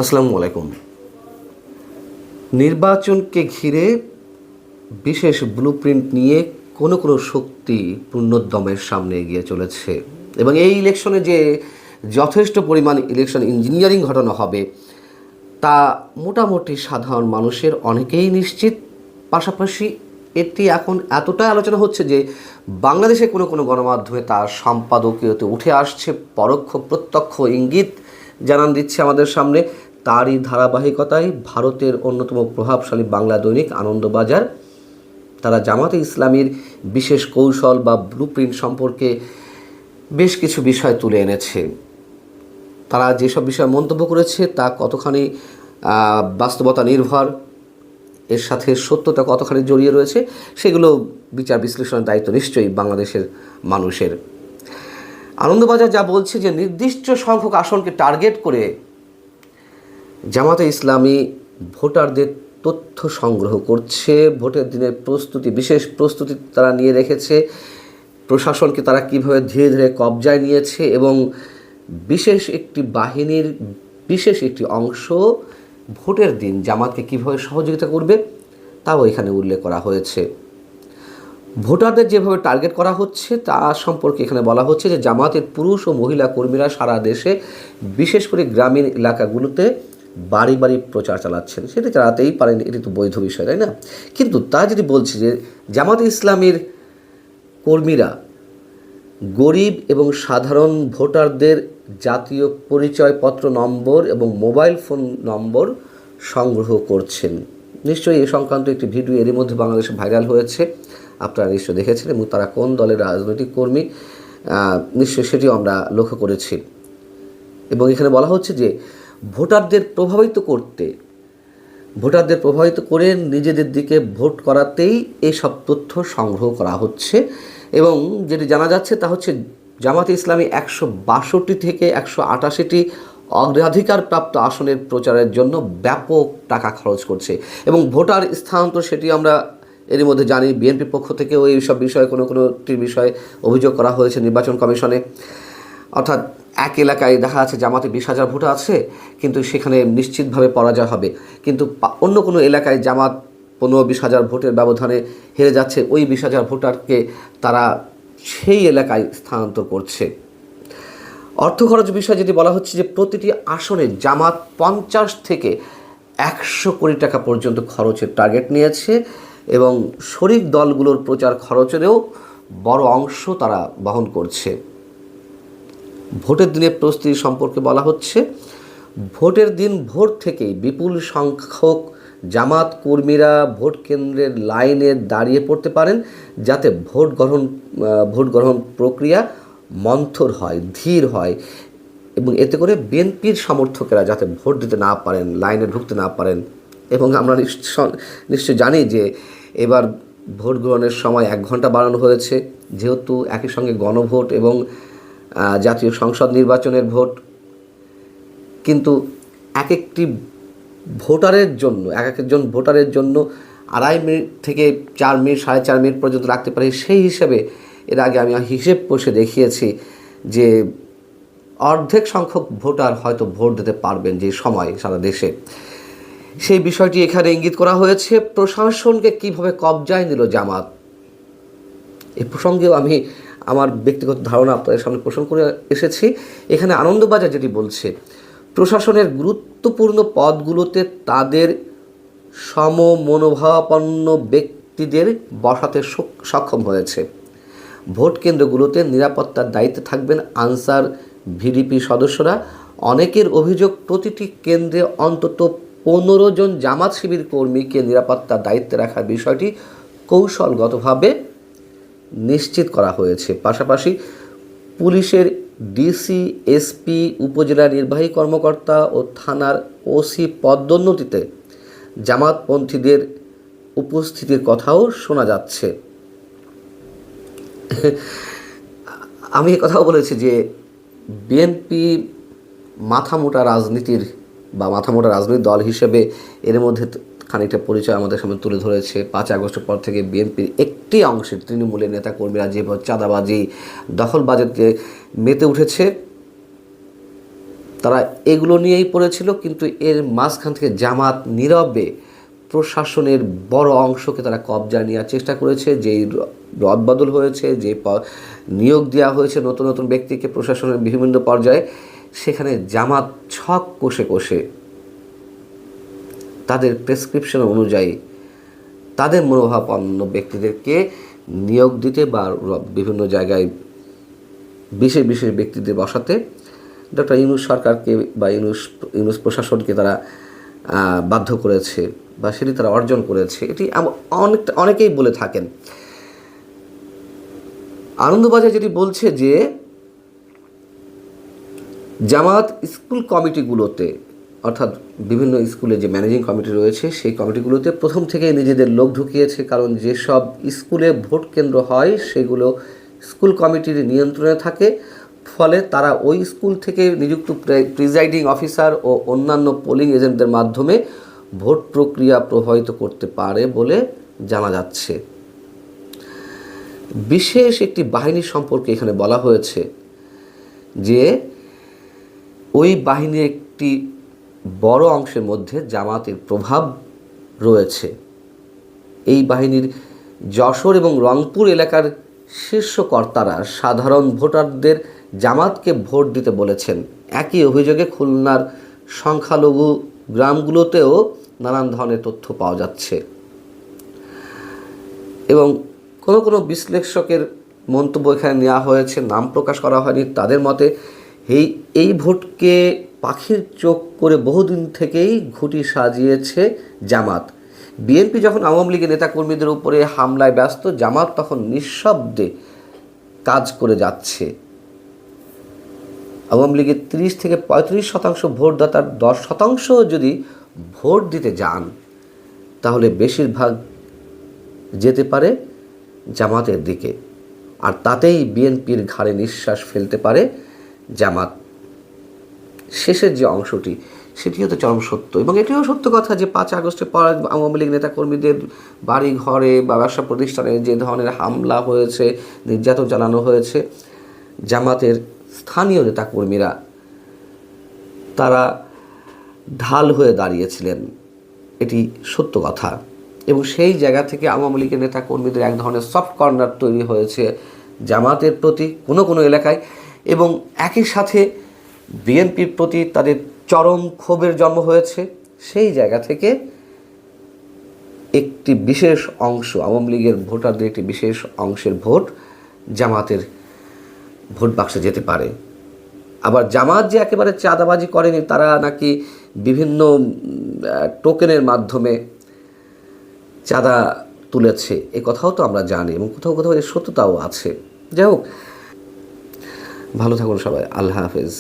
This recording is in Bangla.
আসসালামু আলাইকুম। নির্বাচনকে ঘিরে বিশেষ ব্লুপ্রিন্ট নিয়ে কোনো কোনো শক্তি পূর্ণোদ্যমের সামনে এগিয়ে চলেছে এবং এই ইলেকশনে যে যথেষ্ট পরিমাণ ইলেকশন ইঞ্জিনিয়ারিং ঘটানো হবে তা মোটামুটি সাধারণ মানুষের অনেকেই নিশ্চিত। পাশাপাশি এটি এখন এতটাই আলোচনা হচ্ছে যে বাংলাদেশে কোনো কোনো গণমাধ্যমে তার সম্পাদকীয়তে উঠে আসছে, পরোক্ষ প্রত্যক্ষ ইঙ্গিত জানান দিচ্ছে আমাদের সামনে। তারই ধারাবাহিকতায় ভারতের অন্যতম প্রভাবশালী বাংলা দৈনিক আনন্দবাজার তারা জামাতে ইসলামীর বিশেষ কৌশল বা ব্লুপ্রিন্ট সম্পর্কে বেশ কিছু বিষয় তুলে এনেছে। তারা যেসব বিষয়ে মন্তব্য করেছে তা কতখানি বাস্তবতা নির্ভর, এর সাথে সত্যতা কতখানি জড়িয়ে রয়েছে, সেগুলো বিচার বিশ্লেষণের দায়িত্ব নিশ্চয়ই বাংলাদেশের মানুষের। আনন্দবাজার যা বলছে যে নির্দিষ্ট সংখ্যক আসনকে টার্গেট করে জামাতে ইসলামী ভোটারদের তথ্য সংগ্রহ করছে, ভোটের দিনের প্রস্তুতি, বিশেষ প্রস্তুতি তারা নিয়ে রেখেছে, প্রশাসনকে তারা কীভাবে ধীরে ধীরে কবজায় নিয়েছে এবং বিশেষ একটি বাহিনীর বিশেষ একটি অংশ ভোটের দিন জামাতকে কীভাবে সহযোগিতা করবে তাও এখানে উল্লেখ করা হয়েছে। ভোটারদের যেভাবে টার্গেট করা হচ্ছে তা সম্পর্কে এখানে বলা হচ্ছে যে জামাতের পুরুষ ও মহিলা কর্মীরা সারা দেশে বিশেষ করে গ্রামীণ এলাকাগুলোতে বাড়ি বাড়ি প্রচার চালাচ্ছেন। সেটি চালাতেই পারেন, এটি তো বৈধ বিষয়, তাই না? কিন্তু তা যদি বলছি যে জামাত ইসলামীর কর্মীরা গরিব এবং সাধারণ ভোটারদের জাতীয় পরিচয়পত্র নম্বর এবং মোবাইল ফোন নম্বর সংগ্রহ করছেন। নিশ্চয়ই এ সংক্রান্ত একটি ভিডিও এরই মধ্যে বাংলাদেশে ভাইরাল হয়েছে, আপনারা নিশ্চয়ই দেখেছেন, এবং তারা কোন দলের রাজনৈতিক কর্মী নিশ্চয়ই সেটিও আমরা লক্ষ্য করেছি। এবং এখানে বলা হচ্ছে যে ভোটারদের প্রভাবিত করে নিজেদের দিকে ভোট করাতেই এইসব তথ্য সংগ্রহ করা হচ্ছে। এবং যেটি জানা যাচ্ছে তা হচ্ছে জামাতে ইসলামী 162 থেকে 188টি অগ্রাধিকারপ্রাপ্ত আসনের প্রচারের জন্য ব্যাপক টাকা খরচ করছে এবং ভোটার স্থানান্তর সেটি আমরা এর মধ্যে জানি। বিএনপির পক্ষ থেকেও এই সব বিষয়ে কোনোটির বিষয়ে অভিযোগ করা হয়েছে নির্বাচন কমিশনে। অর্থাৎ এক এলাকায় দেখা যাচ্ছে জামাতে 20,000 ভোটার আছে, কিন্তু সেখানে নিশ্চিতভাবে পরাজয় হবে, কিন্তু অন্য কোনো এলাকায় জামাত 15-20,000 ভোটের ব্যবধানে হেরে যাচ্ছে, ওই 20,000 ভোটারকে তারা সেই এলাকায় স্থানান্তর করছে। অর্থ খরচ বিষয় যেটি বলা হচ্ছে যে প্রতিটি আসনে জামাত 50 থেকে 100 কোটি টাকা পর্যন্ত খরচের টার্গেট নিয়েছে এবং শরিক দলগুলোর প্রচার খরচেরও বড় অংশ তারা বহন করছে। ভোটের দিনের প্রস্তুতি সম্পর্কে বলা হচ্ছে ভোটের দিন ভোর থেকেই বিপুল সংখ্যক জামাত কর্মীরা ভোট কেন্দ্রের লাইনে দাঁড়িয়ে পড়তে পারেন, যাতে ভোট গ্রহণ প্রক্রিয়া মন্থর হয়, ধীর হয় এবং এতে করে বিএনপির সমর্থকেরা যাতে ভোট দিতে না পারেন, লাইনে ঢুকতে না পারেন। এবং আমরা নিশ্চয় জানি যে এবার ভোট গ্রহণের সময় 1 ঘন্টা বাড়ানো হয়েছে, যেহেতু একই সঙ্গে গণভোট এবং জাতীয় সংসদ নির্বাচনের ভোট। কিন্তু এক একজন ভোটারের জন্য 2.5 মিনিট থেকে 4 মিনিট 4.5 মিনিট পর্যন্ত রাখতে পারি। সেই হিসেবে এর আগে আমি হিসেব কষে দেখিয়েছি যে অর্ধেক সংখ্যক ভোটার হয়তো ভোট দিতে পারবেন যে সময় সারা দেশে। সেই বিষয়টি এখানে ইঙ্গিত করা হয়েছে। প্রশাসনকে কিভাবে কবজায় নিল জামাত, এ প্রসঙ্গেও আমি আমার ব্যক্তিগত ধারণা আপনাদের সামনে পোষণ করে এসেছি। এখানে আনন্দবাজার যেটি বলছে প্রশাসনের গুরুত্বপূর্ণ পদগুলোতে তাদের সমমনোভাবাপন্ন ব্যক্তিদের বসাতে সক্ষম হয়েছে। ভোট কেন্দ্রগুলোতে নিরাপত্তার দায়িত্বে থাকবেন আনসার ভিডিপি সদস্যরা। অনেকের অভিযোগ প্রতিটি কেন্দ্রে অন্তত 15 জন জামাত শিবির কর্মীকে নিরাপত্তার দায়িত্বে রাখার বিষয়টি কৌশলগতভাবে নিশ্চিত করা হয়েছে। পাশাপাশি পুলিশের ডিসি, এসপি, উপজেলা নির্বাহী কর্মকর্তা ও থানার ওসি পদোন্নতিতে জামাতপন্থীদের উপস্থিতির কথাও শোনা যাচ্ছে। আমি এ কথাও বলেছি যে বিএনপি মাথামোটা রাজনীতির দল হিসেবে এর মধ্যে খানিকটা পরিচয় আমাদের সামনে তুলে ধরেছে। 5 আগস্টের পর থেকে বিএনপির একটি অংশের তৃণমূলের নেতাকর্মীরা যেভাবে চাঁদাবাজি, দখলবাজিতে মেতে উঠেছে, তারা এগুলো নিয়েই পড়েছিল, কিন্তু এর মাঝখান থেকে জামাত নীরবে প্রশাসনের বড় অংশকে তারা কবজায় নেওয়ার চেষ্টা করেছে। যেই রদবদল হয়েছে, যে নিয়োগ দেওয়া হয়েছে নতুন নতুন ব্যক্তিকে প্রশাসনের বিভিন্ন পর্যায়ে, সেখানে জামাত ছক কষে কষে তাদের প্রেসক্রিপশন অনুযায়ী তাদের মনোভাবাপন্ন ব্যক্তিদেরকে নিয়োগ দিতে বা বিভিন্ন জায়গায় বিশেষ বিশেষ ব্যক্তিদের বসাতে ডক্টর ইউনূস সরকারকে বা ইউনূস প্রশাসনকে তারা বাধ্য করেছে বা সেটি তারা অর্জন করেছে। এটি অনেকেই বলে থাকেন। আনন্দবাজার যেটি বলছে যে জামাত স্কুল কমিটিগুলোতে, অর্থাৎ বিভিন্ন স্কুলে যে ম্যানেজিং কমিটি রয়েছে সেই কমিটিগুলোতে প্রথম থেকেই নিজেদের লোক ঢুকিয়েছে, কারণ যেসব স্কুলে ভোট কেন্দ্র হয় সেগুলো স্কুল কমিটির নিয়ন্ত্রণে থাকে। ফলে তারা ওই স্কুল থেকে নিযুক্ত প্রিজাইডিং অফিসার ও অন্যান্য পোলিং এজেন্টদের মাধ্যমে ভোট প্রক্রিয়া প্রভাবিত করতে পারে বলে জানা যাচ্ছে। বিশেষ একটি বাহিনী সম্পর্কে এখানে বলা হয়েছে যে ওই বাহিনীর একটি বড় অংশের মধ্যে জামাতের প্রভাব রয়েছে। এই বাহিনীর যশোর এবং রংপুর এলাকার শীর্ষ কর্তারা সাধারণ ভোটারদের জামাতকে ভোট দিতে বলেছেন। একই অভিযোগে খুলনার সংখ্যালঘু গ্রামগুলোতেও নানান ধরনের তথ্য পাওয়া যাচ্ছে। এবং কোনো কোনো বিশ্লেষকের মন্তব্য এখানে নেওয়া হয়েছে, নাম প্রকাশ করা হয়নি। তাদের মতে এই ভোটকে পাখির চোখ করে বহুদিন থেকেই ঘুঁটি সাজিয়েছে জামাত। বিএনপি যখন আওয়ামী লীগের নেতাকর্মীদের উপরে হামলায় ব্যস্ত, জামাত তখন নিঃশব্দে কাজ করে যাচ্ছে। আওয়ামী লীগের 30 থেকে 35% ভোটদাতার 10% যদি ভোট দিতে যান, তাহলে বেশিরভাগ যেতে পারে জামাতের দিকে, আর তাতেই বিএনপির ঘাড়ে নিঃশ্বাস ফেলতে পারে জামাত। শেষের যে অংশটি, সেটিও তো চরম সত্য। এবং এটিও সত্য কথা যে 5 আগস্টের পর আওয়ামী লীগ নেতাকর্মীদের বাড়ি ঘরে বা ব্যবসা প্রতিষ্ঠানে যে ধরনের হামলা হয়েছে, নির্যাতন চালানো হয়েছে, জামাতের স্থানীয় নেতাকর্মীরা তারা ঢাল হয়ে দাঁড়িয়েছিলেন, এটি সত্য কথা। এবং সেই জায়গা থেকে আওয়ামী লীগের নেতাকর্মীদের এক ধরনের সফট কর্নার তৈরি হয়েছে জামাতের প্রতি কোনো কোনো এলাকায়, এবং একই সাথে বিএনপির প্রতি তাদের চরম ক্ষোভের জন্ম হয়েছে। সেই জায়গা থেকে একটি বিশেষ অংশ আওয়ামী লীগের ভোটারদের একটি বিশেষ অংশের ভোট জামাতের ভোট বাক্সে যেতে পারে। আবার জামাত যে একেবারে চাঁদাবাজি করেনি, তারা নাকি বিভিন্ন টোকেনের মাধ্যমে চাঁদা তুলেছে, এ কথাও তো আমরা জানি, এবং কোথাও কোথাও এর সত্যতাও আছে। যাই হোক, ভালো থাকুন সবাই। আল্লাহ হাফেজ।